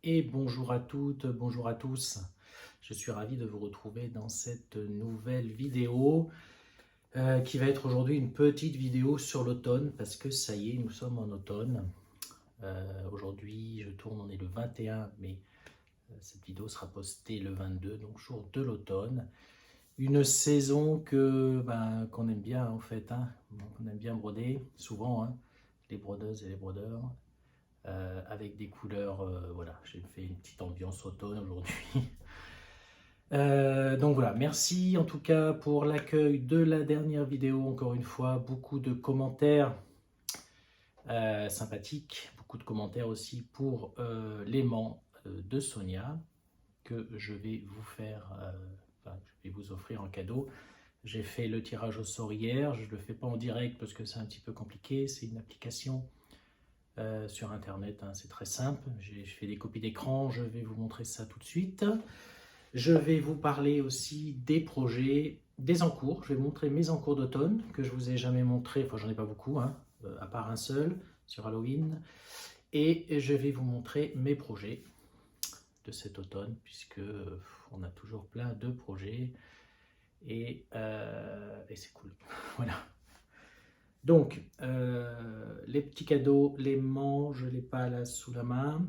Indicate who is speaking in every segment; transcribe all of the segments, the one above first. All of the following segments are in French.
Speaker 1: Et bonjour à toutes, bonjour à tous. Je suis ravi de vous retrouver dans cette nouvelle vidéo qui va être aujourd'hui une petite vidéo sur l'automne parce que ça y est, nous sommes en automne. Aujourd'hui, je tourne, on est le 21, mais cette vidéo sera postée le 22, donc jour de l'automne. Une saison qu'on aime bien en fait, hein. On aime bien broder, souvent, hein, les brodeuses et les brodeurs. Avec des couleurs, voilà, j'ai fait une petite ambiance automne aujourd'hui. Donc voilà, merci en tout cas pour l'accueil de la dernière vidéo, encore une fois, beaucoup de commentaires sympathiques, beaucoup de commentaires aussi pour l'aimant de Sonia que je vais vous faire, je vais vous offrir en cadeau. J'ai fait le tirage au sort hier, je ne le fais pas en direct parce que c'est un petit peu compliqué, c'est une application sur internet, hein, c'est très simple. Je fais des copies d'écran, je vais vous montrer ça tout de suite. Je vais vous parler aussi des projets, des encours. Je vais vous montrer mes encours d'automne que je vous ai jamais montré, enfin j'en ai pas beaucoup, hein, à part un seul sur Halloween. Et je vais vous montrer mes projets de cet automne puisque on a toujours plein de projets et c'est cool. Voilà. Donc, les petits cadeaux, l'aimant, je ne l'ai pas là sous la main.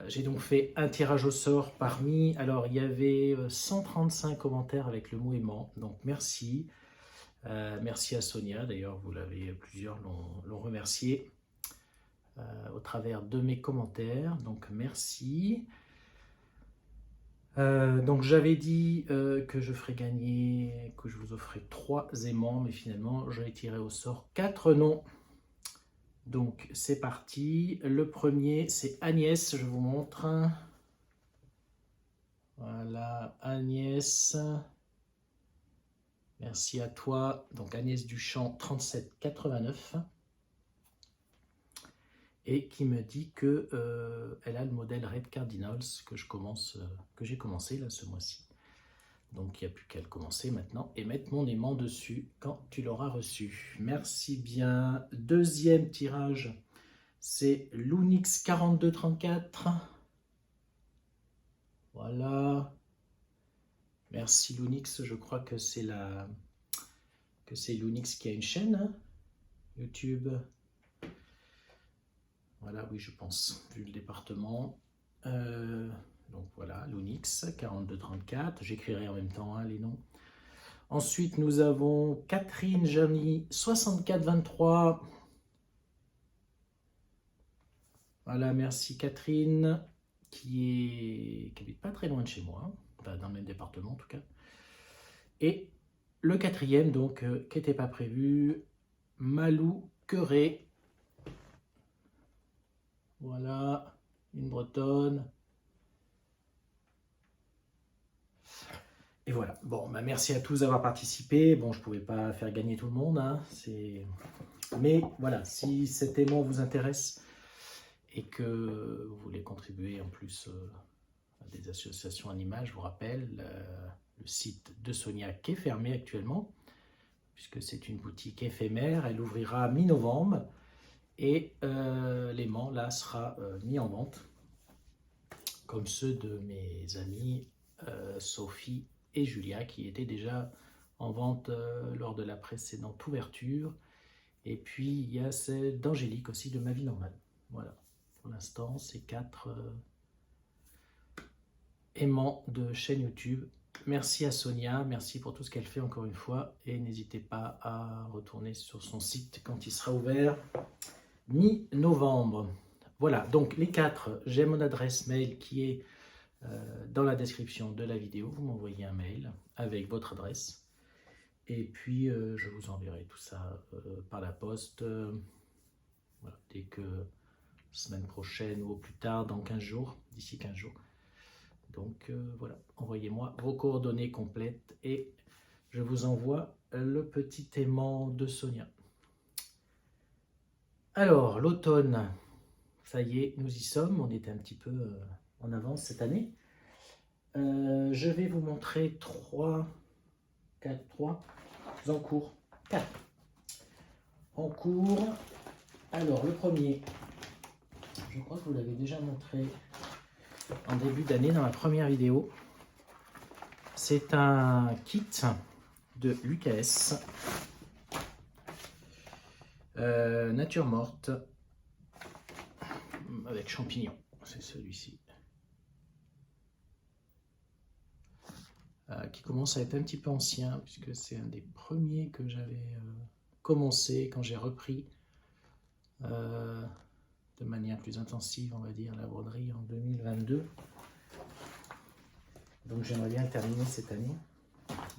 Speaker 1: J'ai donc fait un tirage au sort parmi, alors il y avait 135 commentaires avec le mot aimant, donc merci. Merci à Sonia, d'ailleurs vous l'avez, plusieurs l'ont remercié au travers de mes commentaires, donc merci. Donc j'avais dit que je ferais gagner, que je vous offrais 3 aimants, mais finalement j'ai tiré au sort 4 noms. Donc c'est parti, le premier c'est Agnès, je vous montre. Voilà, Agnès, merci à toi. Donc Agnès Duchamp, 37,89. Et qui me dit que elle a le modèle Red Cardinals que j'ai commencé là ce mois-ci. Donc il n'y a plus qu'à le commencer maintenant et mettre mon aimant dessus quand tu l'auras reçu. Merci bien. Deuxième tirage, c'est l'Unix 4234. Voilà. Merci l'Unix, je crois que c'est l'Unix qui a une chaîne, hein, YouTube. Voilà, oui, je pense, vu le département. Donc voilà, l'Unix 4234. J'écrirai en même temps, hein, les noms. Ensuite, nous avons Catherine Jamy 6423. Voilà, merci Catherine, qui habite pas très loin de chez moi, enfin, dans le même département en tout cas. Et le quatrième, donc, qui n'était pas prévu, Malou Queré. Voilà, une bretonne. Et voilà, bon, bah merci à tous d'avoir participé. Bon, je ne pouvais pas faire gagner tout le monde, hein, mais voilà, si cet aimant vous intéresse et que vous voulez contribuer en plus à des associations animales, je vous rappelle, le site de Sonia qui est fermé actuellement, puisque c'est une boutique éphémère, elle ouvrira mi-novembre, et l'aimant, là, sera mis en vente, comme ceux de mes amis Sophie et Julia, qui étaient déjà en vente lors de la précédente ouverture. Et puis, il y a celle d'Angélique aussi, de Ma Vie Normale. Voilà, pour l'instant, c'est 4 aimants de chaîne YouTube. Merci à Sonia, merci pour tout ce qu'elle fait encore une fois. Et n'hésitez pas à retourner sur son site quand il sera ouvert, mi-novembre. Voilà, donc les 4, j'ai mon adresse mail qui est dans la description de la vidéo. Vous m'envoyez un mail avec votre adresse. Et puis, je vous enverrai tout ça par la poste voilà, dès que semaine prochaine ou au plus tard, dans 15 jours, d'ici 15 jours. Donc voilà, envoyez-moi vos coordonnées complètes et je vous envoie le petit aimant de Sonia. Alors, l'automne, ça y est, nous y sommes. On était un petit peu en avance cette année. Je vais vous montrer 3 encours. 4 encours. Alors, le premier, je crois que vous l'avez déjà montré en début d'année dans la première vidéo. C'est un kit de l'UKS, nature morte, avec champignons, c'est celui-ci. Qui commence à être un petit peu ancien, puisque c'est un des premiers que j'avais commencé quand j'ai repris de manière plus intensive, on va dire, la broderie en 2022. Donc j'aimerais bien le terminer cette année.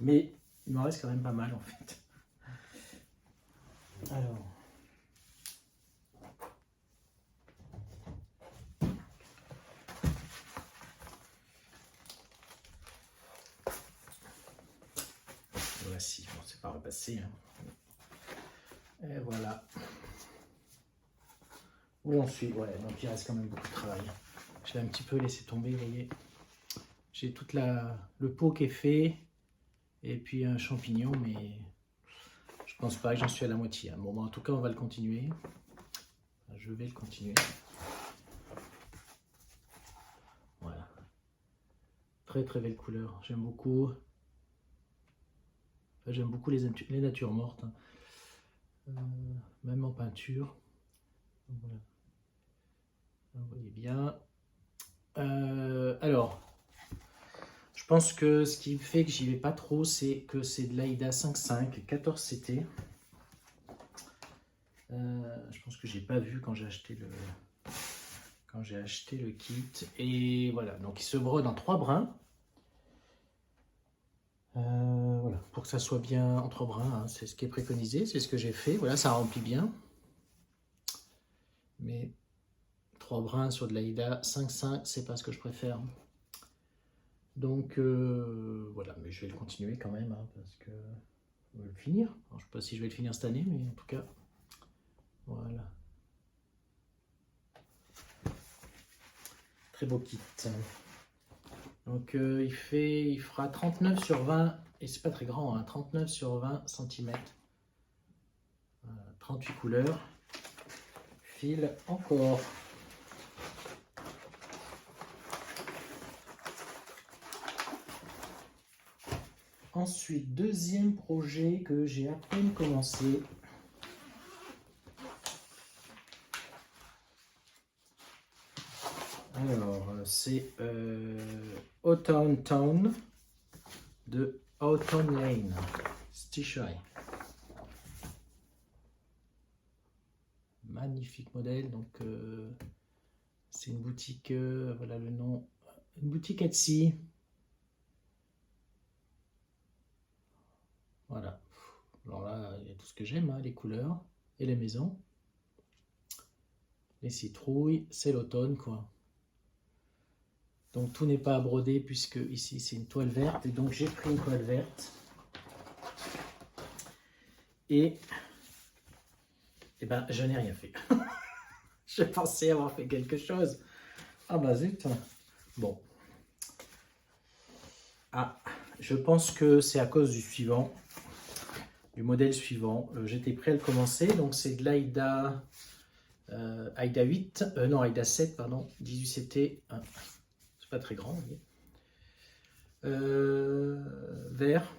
Speaker 1: Mais il m'en reste quand même pas mal en fait. Alors. Voici, bon, c'est pas repassé. Hein. Et voilà. Où j'en suis? Ouais, donc il reste quand même beaucoup de travail. Je l'ai un petit peu laissé tomber, vous voyez. J'ai toute le pot qui est fait. Et puis un champignon, mais je pense pas que j'en suis à la moitié. Bon, en tout cas, on va le continuer. Je vais le continuer. Voilà. Très très belle couleur. J'aime beaucoup. Enfin, j'aime beaucoup les natures mortes. Hein. Même en peinture. Donc, voilà. Vous voyez bien. Alors, je pense que ce qui fait que j'y vais pas trop, c'est que c'est de l'Aïda 5.5 14 CT. Je pense que j'ai pas vu quand j'ai acheté le kit. Et voilà, donc il se brode en 3 brins. Voilà, pour que ça soit bien en 3 brins, hein, c'est ce qui est préconisé, c'est ce que j'ai fait. Voilà, ça remplit bien. Mais 3 brins sur de l'Aïda 5.5, c'est pas ce que je préfère. Donc voilà, mais je vais le continuer quand même, hein, parce que je vais le finir. Alors, je sais pas si je vais le finir cette année, mais en tout cas, voilà. Très beau kit. Donc il fera 39 sur 20, et c'est pas très grand, hein, 39 sur 20 cm. 38 couleurs. Fil encore. Ensuite, deuxième projet que j'ai à peine commencé. Alors, c'est Autumn Town de Autumn Lane, Stitch Eye. Magnifique modèle, donc c'est une boutique, voilà le nom, une boutique Etsy. Voilà, alors là, il y a tout ce que j'aime, hein, les couleurs et les maisons. Les citrouilles, c'est l'automne, quoi. Donc tout n'est pas à broder puisque ici c'est une toile verte et donc j'ai pris une toile verte et ben je n'ai rien fait. Je pensais avoir fait quelque chose. Ah bah zut. Bon. Ah, je pense que c'est à cause du suivant, du modèle suivant. J'étais prêt à le commencer, donc c'est de l'Aïda Aïda 8, non Aïda 7, pardon, 18 CT. C'est pas très grand, vous voyez. Vert.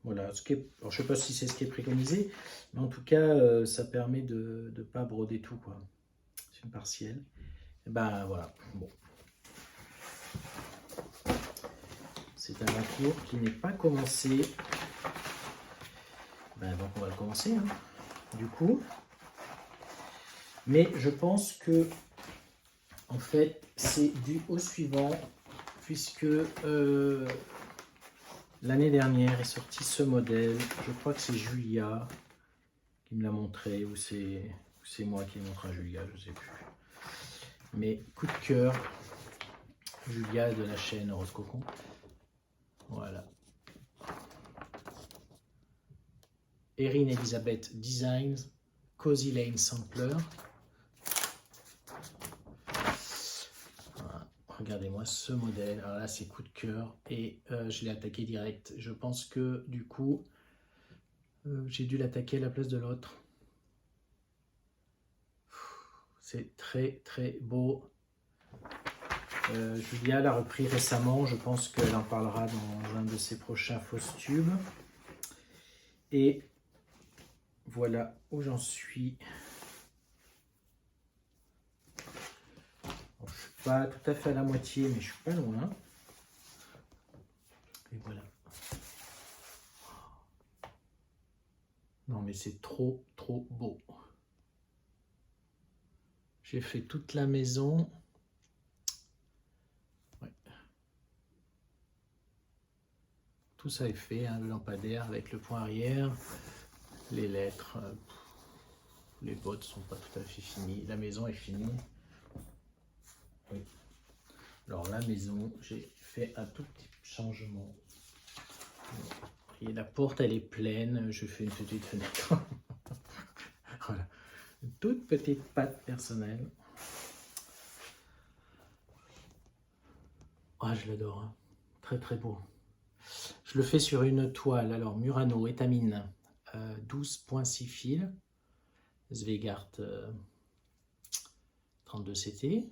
Speaker 1: Voilà, alors, je ne sais pas si c'est ce qui est préconisé, mais en tout cas, ça permet de ne pas broder tout, quoi. C'est une partielle. Et ben voilà, bon. C'est un retour qui n'est pas commencé. Ben, donc on va le commencer, hein, du coup. Mais je pense que, en fait, c'est dû au suivant, puisque l'année dernière est sorti ce modèle. Je crois que c'est Julia qui me l'a montré, ou c'est moi qui l'ai montré à Julia, je ne sais plus. Mais coup de cœur, Julia de la chaîne Rose Cocon. Voilà. Erin Elizabeth Designs, Cozy Lane Sampler. Voilà. Regardez-moi ce modèle. Alors là, c'est coup de cœur et je l'ai attaqué direct. Je pense que du coup, j'ai dû l'attaquer à la place de l'autre. C'est très très beau. Julia l'a repris récemment, je pense qu'elle en parlera dans un de ses prochains fausses tubes. Et voilà où j'en suis. Bon, je ne suis pas tout à fait à la moitié, mais je suis pas loin. Et voilà. Non mais c'est trop beau. J'ai fait toute la maison. Ouais. Tout ça est fait, hein, le lampadaire avec le point arrière, les lettres, les bottes sont pas tout à fait finies, la maison est finie. Oui. Alors la maison, j'ai fait un tout petit changement. Et la porte elle est pleine, je fais une petite fenêtre. Voilà, une toute petite patte personnelle. Ah, je l'adore, hein. Très beau. Je le fais sur une toile, alors Murano étamine 12.6 fils, Zweigart 32 CT.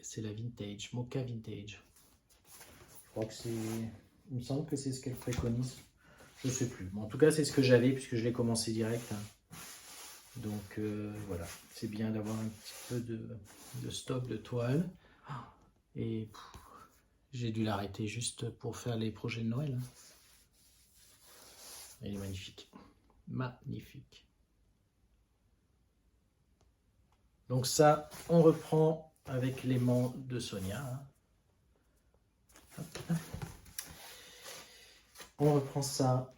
Speaker 1: C'est la vintage, Mocha vintage. Je crois que c'est, il me semble que c'est ce qu'elle préconise. Je ne sais plus. Bon, en tout cas, c'est ce que j'avais puisque je l'ai commencé direct. Hein. Donc voilà, c'est bien d'avoir un petit peu de stock de toile. Et j'ai dû l'arrêter juste pour faire les projets de Noël. Hein. Elle est magnifique. Magnifique. Donc ça, on reprend avec l'aimant de Sonia. Hein. Hop. On reprend ça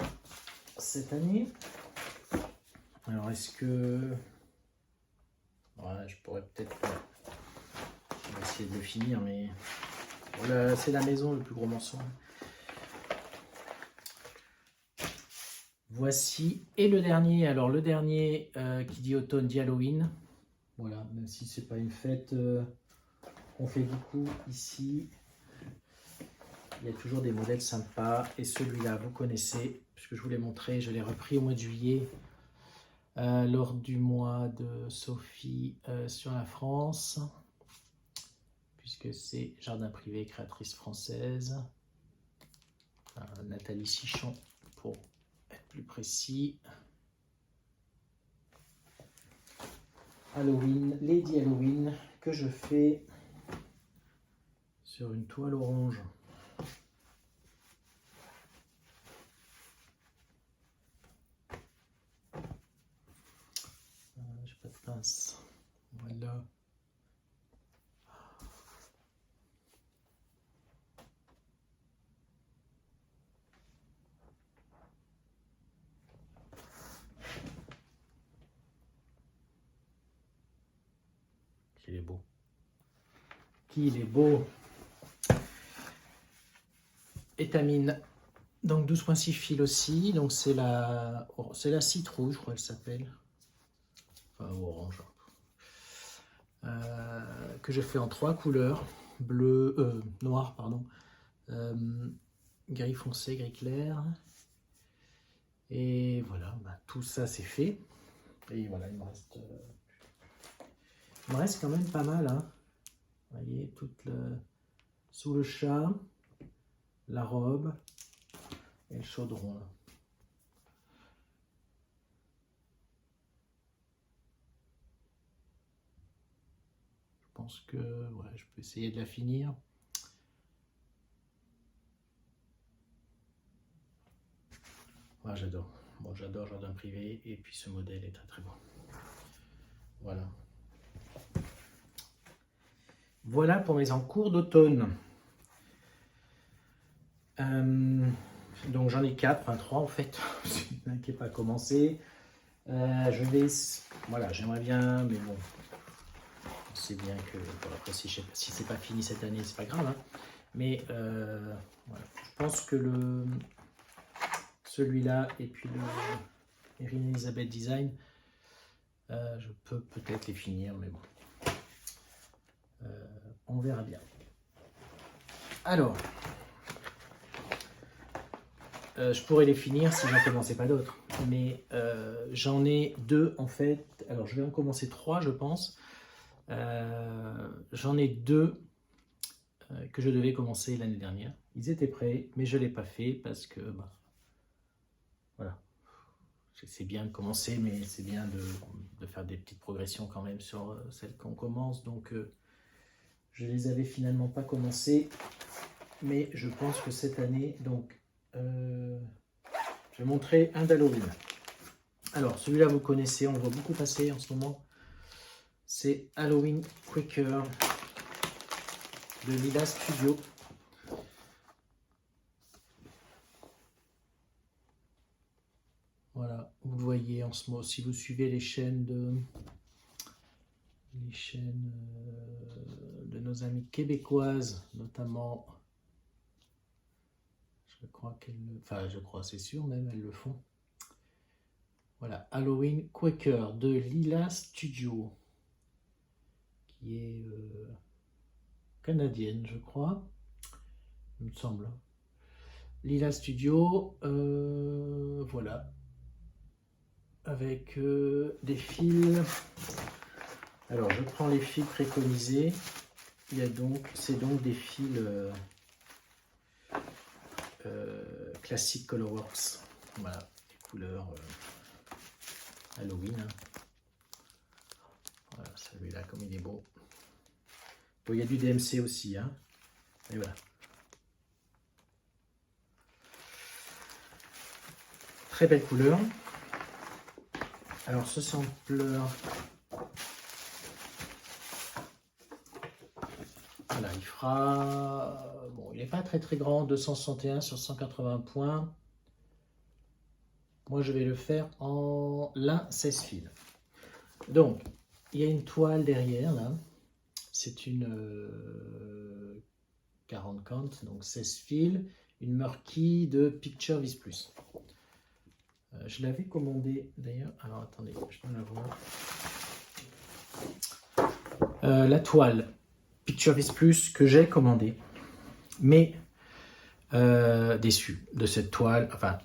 Speaker 1: cette année. Alors est-ce que... Ouais, je pourrais peut-être... Je vais essayer de le finir, mais... Voilà, c'est la maison, le plus gros morceau. Voici. Et le dernier, alors le dernier qui dit automne dit Halloween. Voilà, même si c'est pas une fête qu'on fait beaucoup ici. Il y a toujours des modèles sympas. Et celui-là, vous connaissez, puisque je vous l'ai montré, je l'ai repris au mois de juillet. Lors du mois de Sophie sur la France. Puisque c'est Jardin Privé, créatrice française. Nathalie Sichon, pour être plus précis. Halloween, Lady Halloween, que je fais sur une toile orange. J'ai pas de pince. Voilà. Qu'il est beau. Qu'il est beau. Étamine. Donc 12.6 fils aussi. Donc c'est la citrouille, je crois qu'elle s'appelle. Enfin orange. Que je fais en 3 couleurs. Bleu, noir, pardon. Gris foncé, gris clair. Et voilà, bah, tout ça c'est fait. Et voilà, il me reste quand même pas mal. Hein. Vous voyez, sous le chat, la robe et le chaudron. Là. Je pense que ouais, je peux essayer de la finir. Ouais, j'adore. Bon, j'adore Jardin Privé et puis ce modèle est très beau. Voilà. Voilà pour mes encours d'automne. Donc j'en ai 4, enfin 3 en fait. C'est un qui n'est pas commencé. Voilà, j'aimerais bien, mais bon, c'est bien que bon, après si c'est pas fini cette année, c'est pas grave. Hein. Mais voilà. Je pense que celui-là et puis le Irina Elisabeth Design, je peux peut-être les finir, mais bon, on verra bien. Alors, je pourrais les finir si j'en commençais pas d'autres, mais j'en ai 2 en fait. Alors je vais en commencer 3, je pense. J'en ai deux que je devais commencer l'année dernière. Ils étaient prêts, mais je ne l'ai pas fait parce que, voilà, c'est bien de commencer, mais c'est bien de faire des petites progressions quand même sur celles qu'on commence. Donc, je ne les avais finalement pas commencées, mais je pense que cette année, donc, je vais montrer un d'Halloween. Alors, celui-là, vous connaissez, on le voit beaucoup passer en ce moment. C'est Halloween Quaker de Lila Studio. Voilà, vous le voyez en ce moment, si vous suivez les chaînes de nos amies québécoises, notamment, je crois c'est sûr même, elles le font. Voilà, Halloween Quaker de Lila Studio, qui est canadienne, je crois, il me semble. Lila Studio, voilà, avec des fils. Alors, je prends les fils préconisés. C'est donc des fils classiques Colorworks. Voilà, les couleurs Halloween. Voilà, celui-là, comme il est beau. Bon, il y a du DMC aussi, hein. Et voilà. Très belle couleur. Alors, ce sampler, voilà, il fera, bon, il n'est pas très grand, 261 sur 180 points. Moi, je vais le faire en lin 16 fils. Donc, il y a une toile derrière, là. C'est une 40 count, donc 16 fils, une Murky de Picture Vis Plus. Je l'avais commandé d'ailleurs. Alors attendez, je dois la voir. La toile Picture Vis Plus que j'ai commandée, mais déçu de cette toile. Enfin,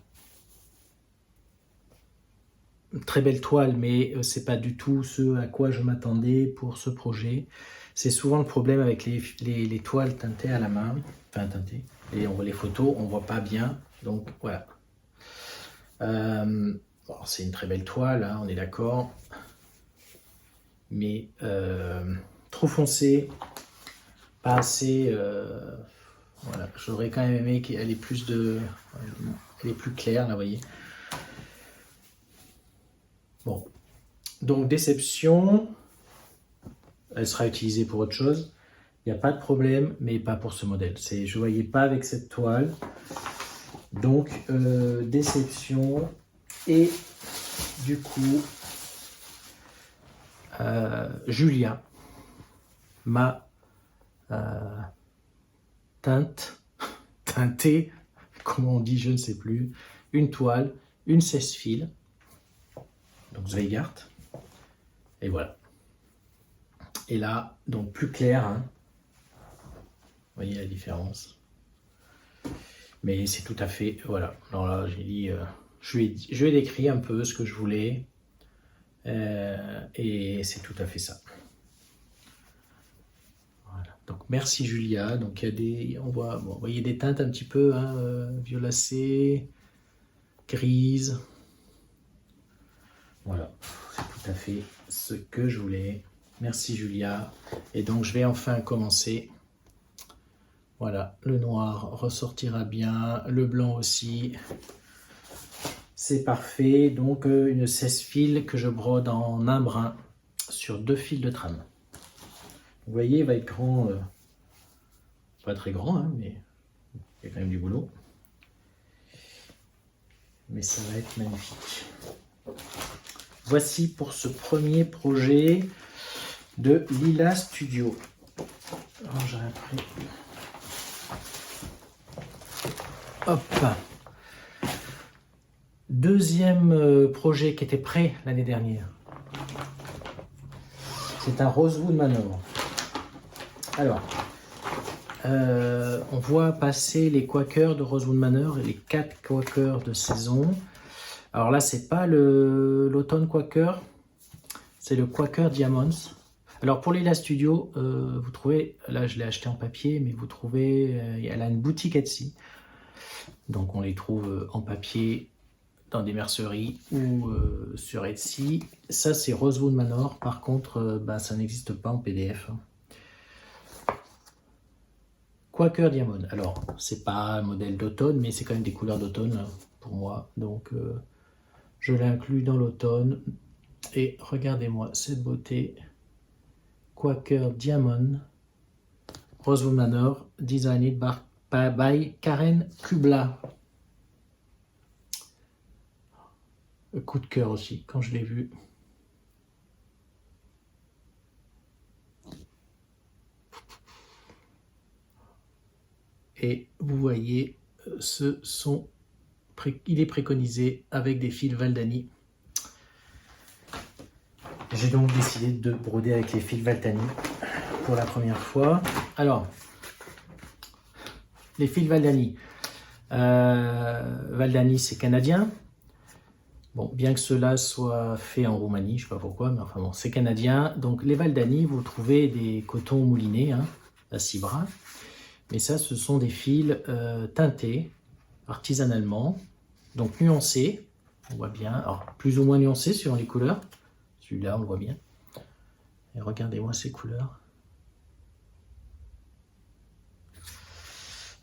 Speaker 1: très belle toile, mais c'est pas du tout ce à quoi je m'attendais pour ce projet. C'est souvent le problème avec les toiles teintées à la main, enfin teintées. Et on voit les photos, on voit pas bien. Donc voilà. Bon, c'est une très belle toile, hein, on est d'accord, mais trop foncé, pas assez. Voilà, j'aurais quand même aimé qu'elle ait plus de, elle est plus claire là, vous voyez. Bon, donc déception. Elle sera utilisée pour autre chose. Il n'y a pas de problème, mais pas pour ce modèle. Je ne voyais pas avec cette toile. Donc, déception. Et du coup, Julia m'a teinté, comment on dit, je ne sais plus, une toile, une 16 fils. Donc Zweigart. Et voilà. Et là, donc plus clair, hein. Vous voyez la différence. Mais c'est tout à fait, voilà. Alors là, j'ai dit, je lui ai décrit un peu ce que je voulais. Et c'est tout à fait ça. Voilà. Donc merci Julia. Donc il y a des, on voit, bon, vous voyez des teintes un petit peu, hein, violacées, grises. Voilà, c'est tout à fait ce que je voulais. Merci Julia. Et donc je vais enfin commencer. Voilà, le noir ressortira bien, le blanc aussi. C'est parfait. Donc une 16 fils que je brode en un brin sur 2 fils de trame. Vous voyez, il va être grand, pas très grand, hein, mais il y a quand même du boulot. Mais ça va être magnifique. Voici pour ce premier projet de Lila Studio. Alors j'aurais pris. Hop. Deuxième projet qui était prêt l'année dernière. C'est un Rosewood Manor. Alors, on voit passer les Quakers de Rosewood Manor et les 4 Quakers de saison. Alors là, c'est pas l'automne Quaker, c'est le Quaker Diamonds. Alors pour l'Ela Studio, vous trouvez, là je l'ai acheté en papier, mais vous trouvez, elle a une boutique Etsy. Donc on les trouve en papier dans des merceries ou sur Etsy. Ça c'est Rosewood Manor, par contre ça n'existe pas en PDF. Quaker Diamond, alors c'est pas un modèle d'automne, mais c'est quand même des couleurs d'automne pour moi, donc je l'inclus dans l'automne. Et regardez-moi cette beauté, Quaker Diamond, Rosewood Manor, designed by Karen Kubla. Coup de cœur aussi quand je l'ai vu. Et vous voyez, il est préconisé avec des fils Valdani. J'ai donc décidé de broder avec les fils Valdani pour la première fois. Alors, les fils Valdani. Valdani, c'est canadien. Bon, bien que cela soit fait en Roumanie, je ne sais pas pourquoi, mais enfin bon, c'est canadien. Donc les Valdani, vous trouvez des cotons moulinés, hein, à 6 bras. Mais ça, ce sont des fils teintés artisanalement, donc nuancés. On voit bien, alors plus ou moins nuancés selon les couleurs. Celui-là, on le voit bien. Et regardez-moi ces couleurs.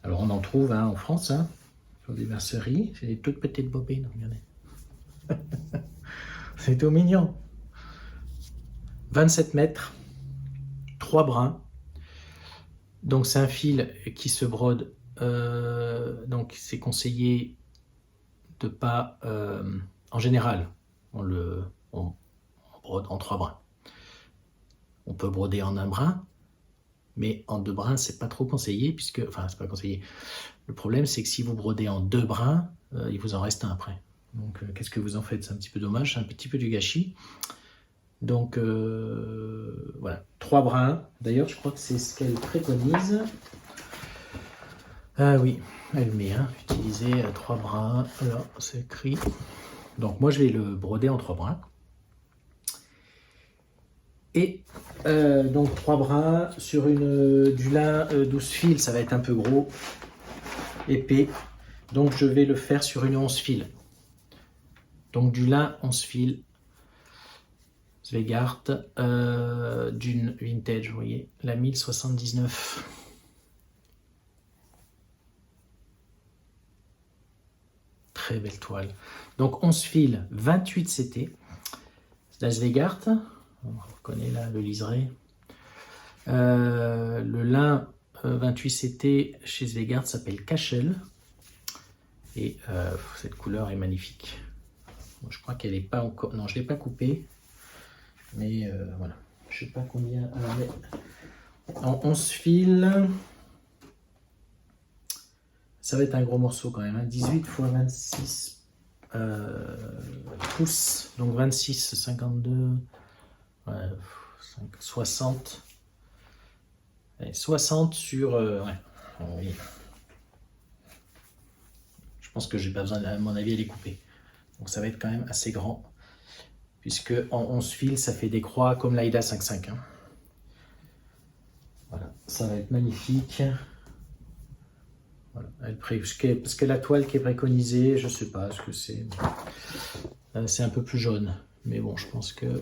Speaker 1: Alors on en trouve en France, sur des merceries. C'est des toutes petites bobines, regardez. C'est tout mignon. 27 mètres, 3 brins. Donc c'est un fil qui se brode. Donc c'est conseillé de pas... en général, on brode en 3 brins. On peut broder en un brin, mais en 2 brins, c'est pas trop conseillé, puisque... Enfin, c'est pas conseillé. Le problème, c'est que si vous brodez en 2 brins, il vous en reste un après. Donc, qu'est-ce que vous en faites? C'est un petit peu dommage, c'est un petit peu du gâchis. Donc, voilà, 3 brins. D'ailleurs, je crois que c'est ce qu'elle préconise. Ah oui, elle met, utiliser 3 brins. Alors, c'est écrit. Donc, moi, je vais le broder en 3 brins. Et donc 3 brins sur du lin 12 fils, ça va être un peu gros, épais. Donc, je vais le faire sur une 11 fils. Donc du lin 11 fils, Zweigart, d'une vintage, vous voyez, la 1079. Très belle toile. Donc 11 fils, 28 CT. La Zweigart, on reconnaît là le liseré. Le lin 28 CT chez Zweigart s'appelle Cachel. Et cette couleur est magnifique. Je crois qu'elle n'est pas encore... Non, je ne l'ai pas coupée. Mais voilà. Je ne sais pas combien elle est. En 11 fils. Ça va être un gros morceau quand même. 18 x 26 pouces. Donc 26, 52, 60. 60 sur... ouais. Oui. Je pense que j'ai pas besoin, à mon avis, elle est coupée. Donc ça va être quand même assez grand, puisque en 11 fils, ça fait des croix comme l'Aïda 5.5. Voilà, ça va être magnifique. Voilà. Parce que la toile qui est préconisée, je sais pas ce que c'est. C'est un peu plus jaune. Mais bon, je pense que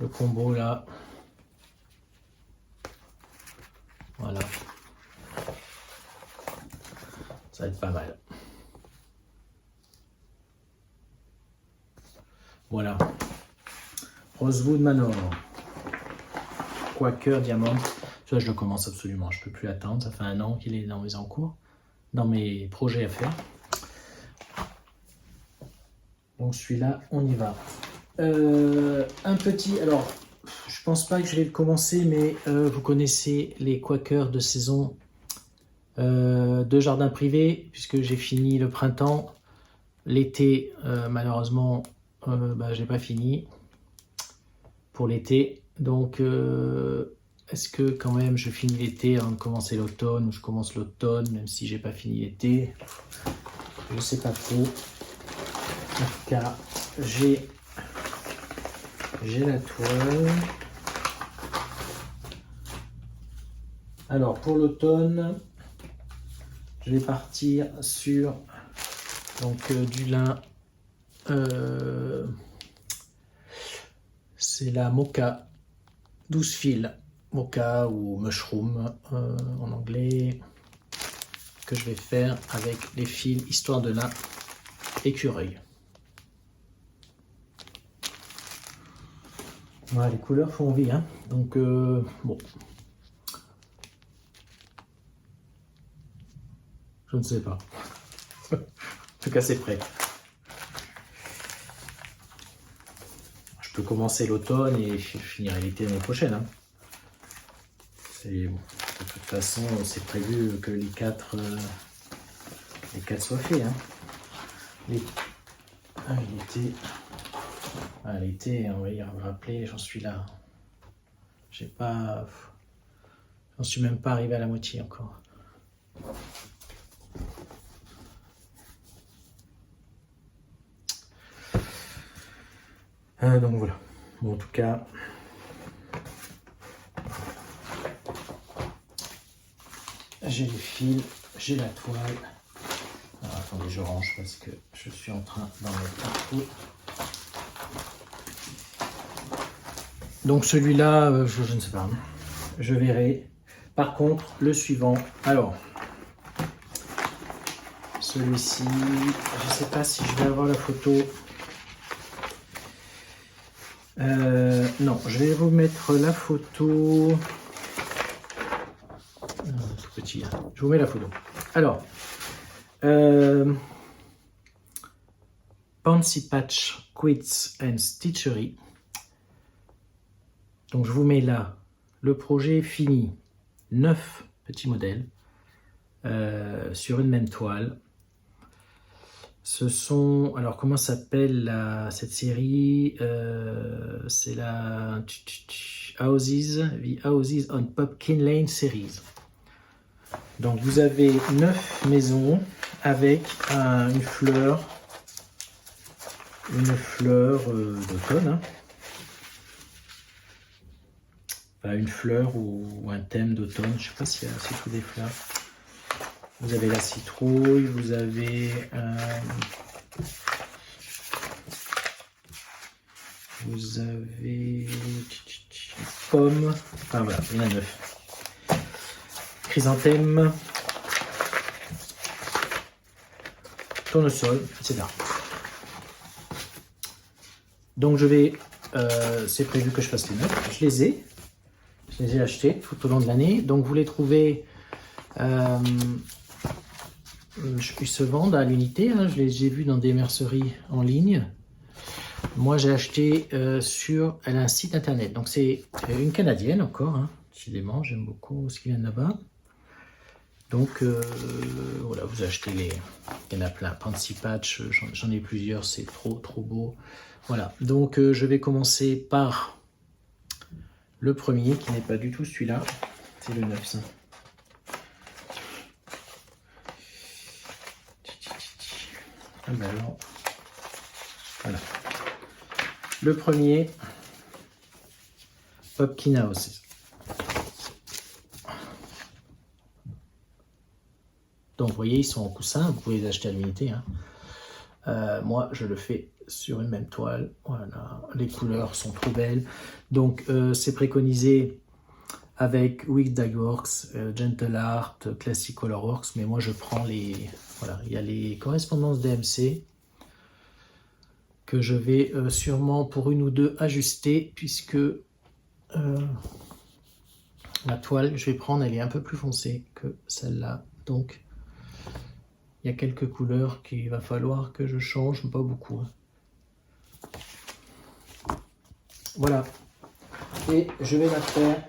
Speaker 1: le combo là, voilà, ça va être pas mal. Voilà, Rosewood Manor, Quaker Diamond. Ça, je le commence absolument, je ne peux plus attendre. Ça fait 1 an qu'il est dans mes encours, dans mes projets à faire. Donc celui-là, on y va. Un petit, alors, je pense pas que je vais le commencer, mais vous connaissez les Quakers de saison de jardin privé, puisque j'ai fini le printemps. L'été, malheureusement, j'ai pas fini pour l'été. Donc, est-ce que quand même je finis l'été avant de commencer l'automne, ou je commence l'automne même si j'ai pas fini l'été? Je sais pas trop. En tout cas, j'ai la toile. Alors pour l'automne, je vais partir sur donc du lin. C'est la Mocha 12 fils, Mocha ou Mushroom en anglais, que je vais faire avec les fils Histoire de lin écureuil. Voilà, les couleurs font envie, hein. Donc bon, je ne sais pas. En tout cas, c'est prêt. Je peux commencer l'automne et finir l'été l'année prochaine, hein. De toute façon, c'est prévu que les quatre soient faits, hein. L'été, on va y rappeler, j'en suis là. J'ai pas, j'en suis même pas arrivé à la moitié encore. Donc voilà. Bon, en tout cas, j'ai les fils, j'ai la toile. Alors, attendez, je range parce que je suis en train d'en mettre partout. Donc celui-là, je ne sais pas, je verrai. Par contre, le suivant, alors, celui-ci, je ne sais pas si je vais avoir la photo. Non, je vais vous mettre la photo. Tout petit, hein. Je vous mets la photo. Alors, Pansy Patch Quilts and Stitchery. Donc je vous mets là le projet fini, 9 petits modèles sur une même toile. Ce sont, alors comment s'appelle cette série? C'est la The Houses on Pumpkin Lane Series. Donc vous avez 9 maisons avec une fleur d'automne, hein. Enfin, une fleur ou un thème d'automne, je ne sais pas s'il y a surtout des fleurs. Vous avez la citrouille, vous avez pomme, enfin voilà, il y en a 9. Chrysanthème, tournesol, etc. Donc je vais, c'est prévu que je fasse les 9, je les ai achetés tout au long de l'année, donc vous les trouvez. Ils se vendent à l'unité, hein. Je les ai vus dans des merceries en ligne. Moi j'ai acheté sur elle a un site internet, donc c'est une Canadienne encore, hein. Décidément j'aime beaucoup ce qui vient de là-bas. Donc voilà, vous achetez il y en a plein, Pansy Patch, j'en ai plusieurs, c'est trop beau. Voilà, donc je vais commencer par le premier qui n'est pas du tout celui-là, c'est le 9 ça. Ah ben alors, voilà. Le premier, Pumpkin House. Donc vous voyez, ils sont en coussin, vous pouvez les acheter à l'unité, hein. Moi, je le fais sur une même toile. Voilà, les couleurs sont trop belles. Donc c'est préconisé avec Wix Dyeworks, Gentle Art, Classic Colorworks, mais moi je prends les... Voilà, il y a les correspondances DMC que je vais sûrement pour une ou deux ajuster, puisque la toile que je vais prendre, elle est un peu plus foncée que celle-là. Donc, il y a quelques couleurs qu'il va falloir que je change, mais pas beaucoup, hein. Voilà. Et je vais la faire...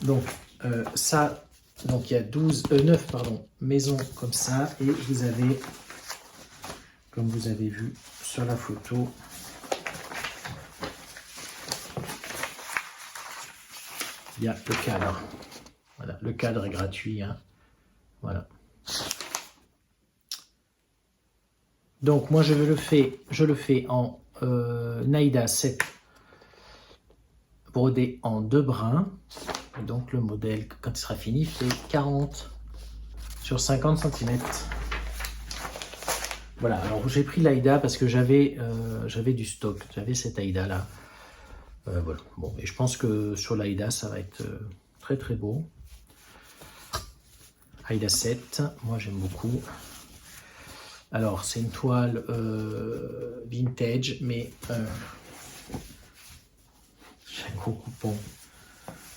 Speaker 1: Donc, ça, donc il y a 9 maisons comme ça, et vous avez, comme vous avez vu sur la photo, il y a le cadre. Voilà, le cadre est gratuit, hein. Voilà. Donc moi je le fais en Naïda 7 brodé en 2 brins. Et donc le modèle, quand il sera fini, fait 40 sur 50 cm. Voilà, alors j'ai pris l'Aïda parce que j'avais du stock, j'avais cette Aïda là. Voilà, bon, et je pense que sur l'Aïda ça va être très très beau. Aïda 7, moi j'aime beaucoup. Alors c'est une toile vintage, mais j'ai un gros coupon.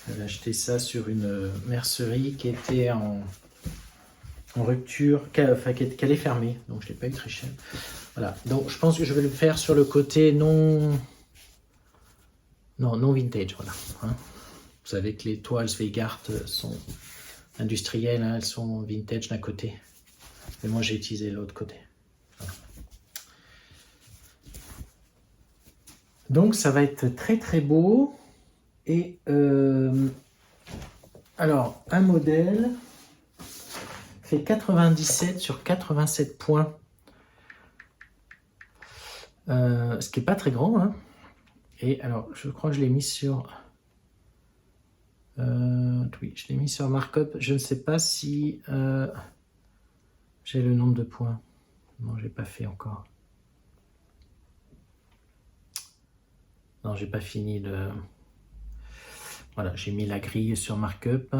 Speaker 1: J'avais acheté ça sur une mercerie qui était en rupture, qui allait fermer, donc je ne l'ai pas eu très cher. Voilà, donc je pense que je vais le faire sur le côté non vintage, voilà. Hein. Vous savez que les toiles Zweigart sont industrielles, hein, elles sont vintage d'un côté. Mais moi j'ai utilisé l'autre côté. Voilà. Donc ça va être très très beau. Et alors un modèle fait 97 sur 87 points. Ce qui n'est pas très grand, hein. Et alors, je crois que je l'ai mis sur... oui, je l'ai mis sur markup. Je ne sais pas si j'ai le nombre de points. Non, j'ai pas fait encore. Non, j'ai pas fini le... Voilà, j'ai mis la grille sur markup,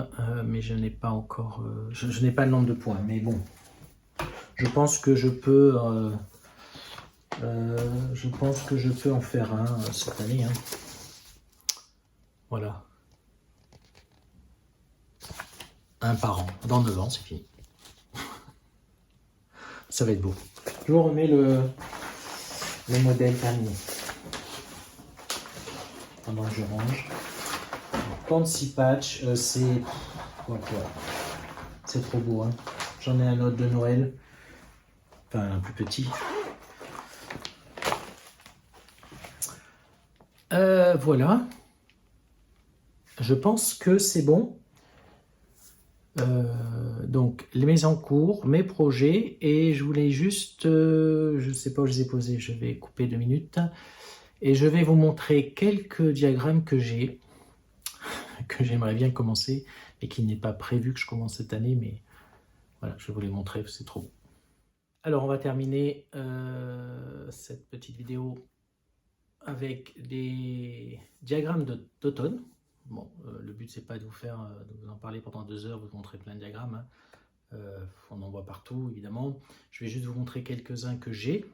Speaker 1: mais je n'ai pas encore... je n'ai pas le nombre de points, mais bon. Je pense que je peux... en faire un cette année. Hein. Voilà. Un par an. Dans 9 ans, c'est fini. Ça va être beau. Je vous remets le modèle terminé. Pendant que je range. 36 patchs, c'est... C'est trop beau. Hein. J'en ai un autre de Noël. Enfin, un plus petit. Voilà. Je pense que c'est bon. Donc, mes en cours, mes projets, et je voulais juste, je ne sais pas où je les ai posés, je vais couper 2 minutes, et je vais vous montrer quelques diagrammes que j'ai, que j'aimerais bien commencer, et qui n'est pas prévu que je commence cette année, mais voilà, je vais vous les montrer, c'est trop beau. Alors, on va terminer cette petite vidéo avec des diagrammes d'automne. Bon, le but c'est pas de vous en parler pendant 2 heures, vous montrer plein de diagrammes. Hein. On en voit partout évidemment. Je vais juste vous montrer quelques-uns que j'ai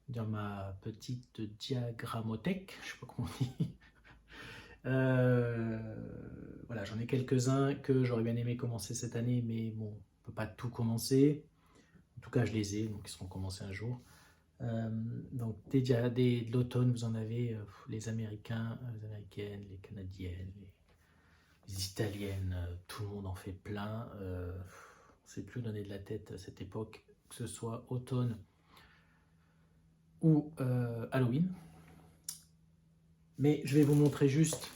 Speaker 1: dans ma petite diagrammothèque. Je sais pas comment on dit. Voilà, j'en ai quelques-uns que j'aurais bien aimé commencer cette année, mais bon, on peut pas tout commencer. En tout cas, je les ai, donc ils seront commencés un jour. Donc de l'automne, vous en avez les Américains, les Américaines, les Canadiennes, les Italiennes, tout le monde en fait plein. On ne sait plus donner de la tête à cette époque, que ce soit automne ou Halloween. Mais je vais vous montrer juste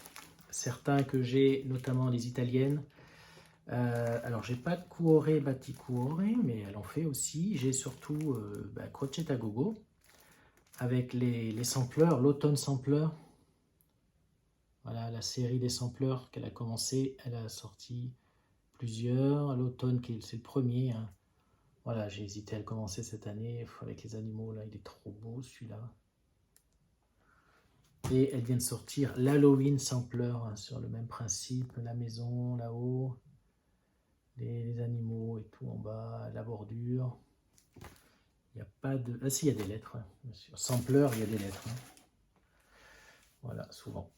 Speaker 1: certains que j'ai, notamment les Italiennes. Alors, j'ai pas de Cuore Batticuore, mais elle en fait aussi. J'ai surtout Crocetta à Gogo, avec les sampleurs, l'automne sampler. Voilà la série des sampleurs qu'elle a commencé. Elle a sorti plusieurs. L'automne, c'est le premier. Hein. Voilà, j'ai hésité à le commencer cette année. Avec les animaux, là, il est trop beau celui-là. Et elle vient de sortir l'Halloween sampler, hein, sur le même principe. La maison là-haut. Les animaux et tout en bas, la bordure. Il n'y a pas de... Ah si, il y a des lettres, hein, bien sûr. Sampler, il y a des lettres. Hein. Voilà, souvent.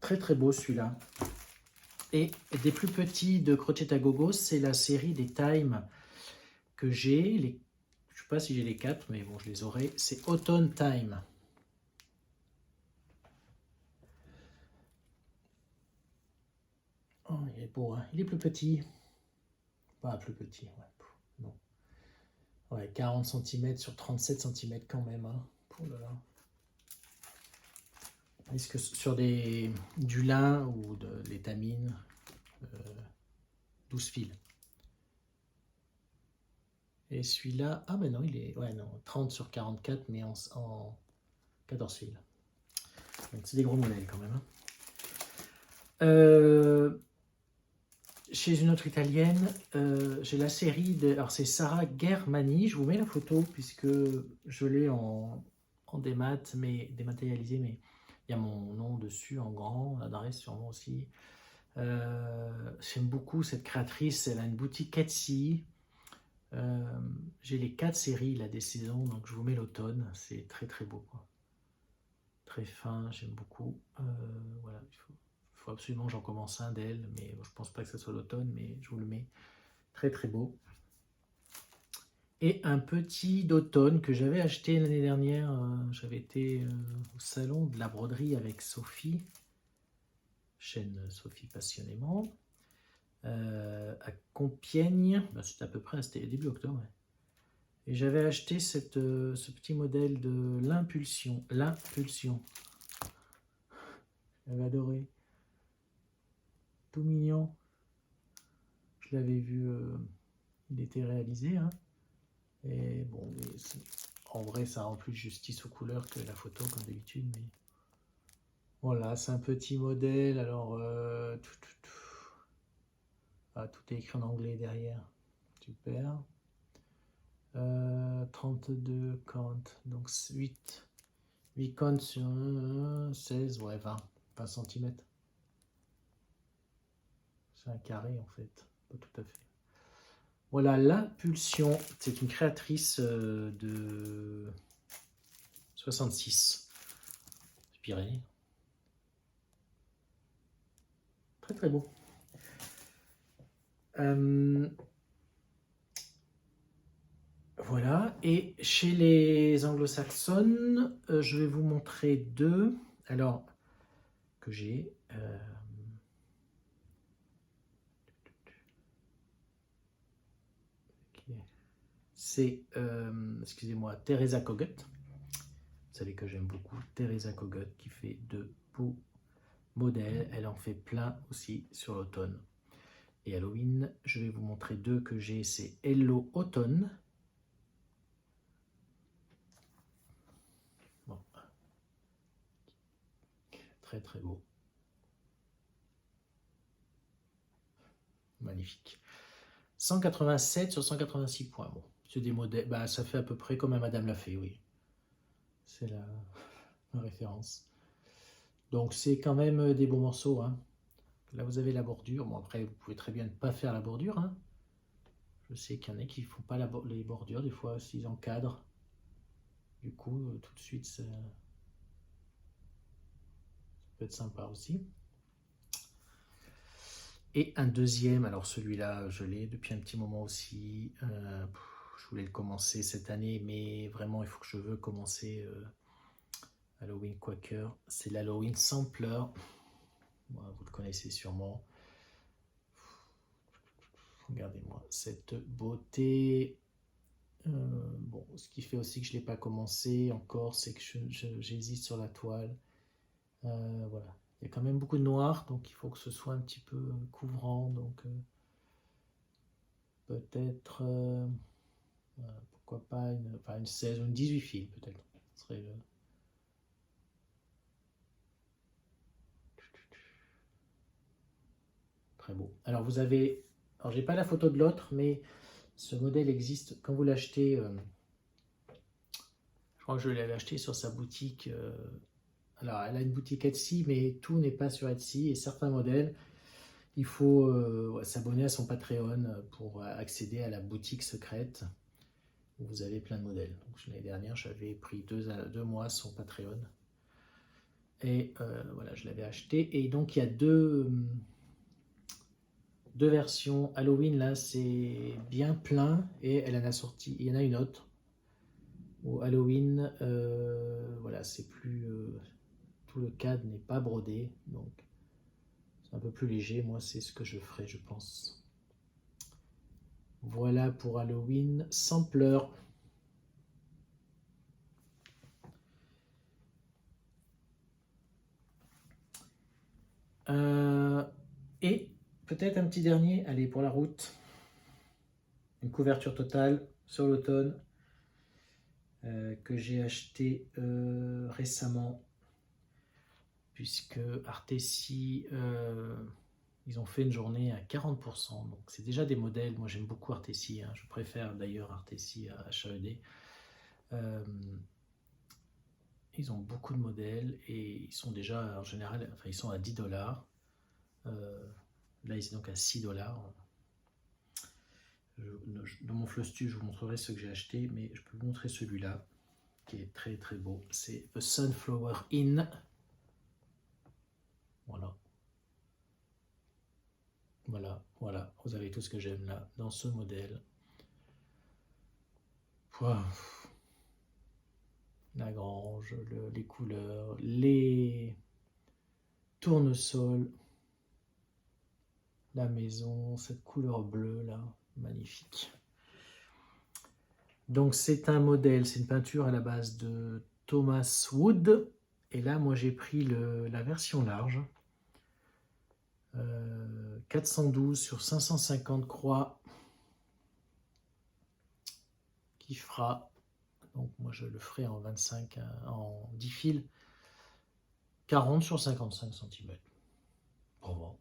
Speaker 1: Très très beau celui-là. Et des plus petits de Crocetta à Gogo, c'est la série des Time que j'ai. Je ne sais pas si j'ai les 4, mais bon, je les aurai. C'est Autumn Time. Oh, il est beau, hein. Il est plus petit. Pas plus petit, ouais. Non. Ouais, 40 cm sur 37 cm quand même. Hein. Oh là là. Est-ce que sur du lin ou de l'étamine, 12 fils. Et celui-là, ah ben non, il est, ouais non, 30 sur 44, mais en 14 fils. Donc c'est des gros modèles quand même. Chez une autre italienne, j'ai la série de... Alors c'est Sarah Germani, je vous mets la photo puisque je l'ai en démat, mais dématérialisé, mais il y a mon nom dessus en grand, l'adresse sûrement aussi. J'aime beaucoup cette créatrice, elle a une boutique Etsy. J'ai les 4 séries là, des saisons, donc je vous mets l'automne, c'est très très beau, quoi. Très fin, j'aime beaucoup. Voilà, il faut absolument que j'en commence un d'elle, mais je pense pas que ce soit l'automne, mais je vous le mets. Très très beau. Et un petit d'automne que j'avais acheté l'année dernière. J'avais été au salon de la broderie avec Sophie, chaîne Sophie Passionnément, à Compiègne. Ben, c'était à peu près, c'était début octobre. Ouais. Et j'avais acheté ce petit modèle de l'Impulsion. L'Impulsion. J'avais adoré. Tout mignon. Je l'avais vu, il était réalisé. Hein. Et bon, en vrai, ça rend plus justice aux couleurs que la photo, comme d'habitude. Mais voilà, c'est un petit modèle. Alors, ah, tout est écrit en anglais derrière. Super. 32 comptes. Donc 8 comptes sur 16, ouais, 20 cm. C'est un carré en fait, pas tout à fait. Voilà, l'Impulsion, c'est une créatrice de 66. Pyrénées. Très très beau. Voilà, et chez les anglo-saxonnes, je vais vous montrer 2. Alors, que j'ai. C'est, excusez-moi, Teresa Kogut. Vous savez que j'aime beaucoup Teresa Kogut qui fait de beaux modèles. Elle en fait plein aussi sur l'automne. Et Halloween, je vais vous montrer 2 que j'ai. C'est Hello Automne. Bon. Très très beau. Magnifique. 187 sur 186 points. Bon, c'est des modèles. Bah, ça fait à peu près comme un Madame l'a fait, oui. C'est la référence. Donc c'est quand même des beaux morceaux. Hein. Là vous avez la bordure. Bon après vous pouvez très bien ne pas faire la bordure. Hein. Je sais qu'il y en a qui ne font pas les bordures des fois s'ils encadrent. Du coup tout de suite ça peut être sympa aussi. Et un deuxième, alors celui-là je l'ai depuis un petit moment aussi. Je voulais le commencer cette année mais vraiment il faut que je veux commencer Halloween Quaker. C'est l'Halloween Sampler. Bon, vous le connaissez sûrement. Regardez-moi cette beauté. Bon, ce qui fait aussi que je ne l'ai pas commencé encore, c'est que j'hésite sur la toile. Voilà. Il y a quand même beaucoup de noir, donc il faut que ce soit un petit peu couvrant. Donc peut-être, pourquoi pas une 16 ou une 18 fils peut-être. Ce serait, très beau. Alors vous avez, alors j'ai pas la photo de l'autre, mais ce modèle existe quand vous l'achetez. Je crois que je l'avais acheté sur sa boutique. Alors, elle a une boutique Etsy, mais tout n'est pas sur Etsy. Et certains modèles, il faut s'abonner à son Patreon pour accéder à la boutique secrète où vous avez plein de modèles. L'année dernière, j'avais pris 2 mois son Patreon. Et voilà, je l'avais acheté. Et donc, il y a deux versions. Halloween, là, c'est bien plein. Et elle en a sorti. Il y en a une autre. Au Halloween, voilà, c'est plus. Tout le cadre n'est pas brodé. Donc, c'est un peu plus léger. Moi, c'est ce que je ferai, je pense. Voilà pour Halloween sans pleurs. Et peut-être un petit dernier, allez, pour la route. Une couverture totale sur l'automne que j'ai acheté récemment. puisque Artecy, ils ont fait une journée à 40%, donc c'est déjà des modèles. Moi j'aime beaucoup Artecy, hein. Je préfère d'ailleurs Artecy à HAED. Ils ont beaucoup de modèles et ils sont déjà en général, enfin ils sont à 10$. Là ils sont donc à 6$. Dans mon Flustu, je vous montrerai ce que j'ai acheté, mais je peux vous montrer celui-là qui est très très beau. C'est The Sunflower Inn. Voilà. Voilà, voilà. Vous avez tout ce que j'aime là dans ce modèle. Wow. La grange, les couleurs, les tournesols, la maison, cette couleur bleue là, magnifique. Donc c'est un modèle, c'est une peinture à la base de Thomas Wood. Et là, moi j'ai pris la version large. 412 sur 550 croix. Qui fera, donc moi je le ferai en 25, en 10 fils. 40 sur 55 cm. Bon.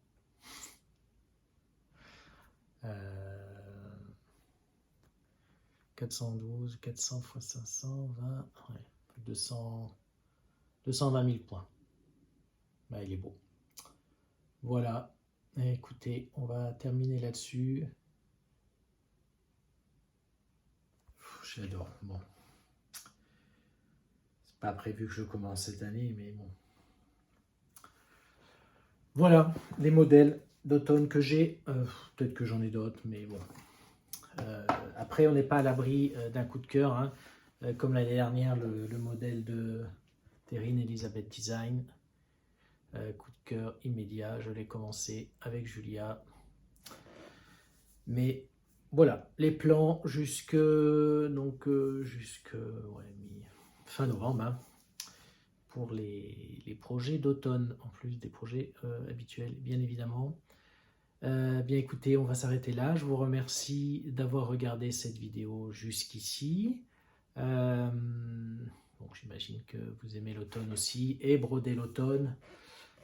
Speaker 1: 412, 400 x 520, ouais, 220 000 points. Bah, il est beau. Voilà. Et écoutez, on va terminer là-dessus. J'adore. Bon. C'est pas prévu que je commence cette année, mais bon. Voilà les modèles d'automne que j'ai. Peut-être que j'en ai d'autres, mais bon. Après, on n'est pas à l'abri d'un coup de cœur, hein. Comme l'année dernière, le modèle de Terrine Elizabeth Design. Coup de cœur immédiat, je l'ai commencé avec Julia. Mais voilà, les plans jusque fin novembre, hein, pour les projets d'automne, en plus des projets habituels, bien évidemment. Bien écoutez, on va s'arrêter là. Je vous remercie d'avoir regardé cette vidéo jusqu'ici. Bon, j'imagine que vous aimez l'automne aussi et broder l'automne.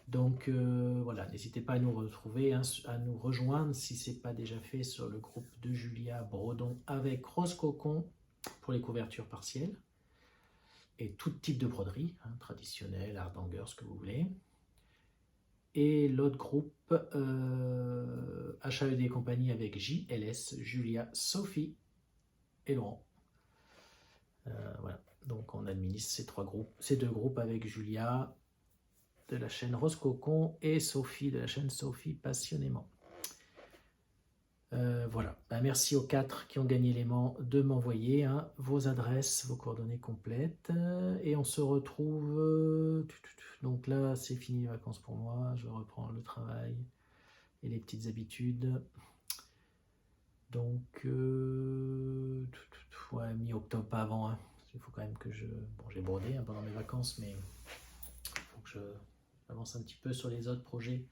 Speaker 1: Donc voilà, n'hésitez pas à nous retrouver, hein, à nous rejoindre si ce n'est pas déjà fait sur le groupe de Julia Brodon avec Rose Cocon pour les couvertures partielles et tout type de broderie, hein, traditionnelle, hardanger, ce que vous voulez. Et l'autre groupe HAED et compagnie avec JLS, Julia, Sophie et Laurent. Voilà, donc on administre ces deux groupes avec Julia de la chaîne Rose Cocon et Sophie de la chaîne Sophie Passionnément. Voilà, merci aux 4 qui ont gagné l'aimant de m'envoyer, hein, vos adresses, vos coordonnées complètes, et on se retrouve, donc là c'est fini les vacances pour moi, je reprends le travail et les petites habitudes, donc ouais, mi-octobre, pas avant, hein. Il faut quand même que bon, j'ai brodé, hein, pendant mes vacances, mais il faut que j'avance un petit peu sur les autres projets.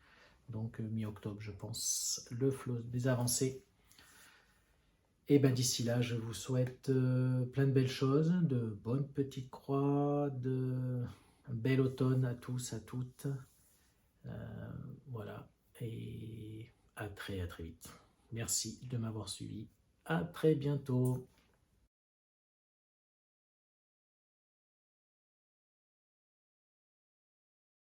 Speaker 1: Donc mi-octobre, je pense, le flot des avancées. Et ben d'ici là, je vous souhaite plein de belles choses, de bonnes petites croix, un bel automne à tous, à toutes. Voilà, et à très vite. Merci de m'avoir suivi. À très bientôt.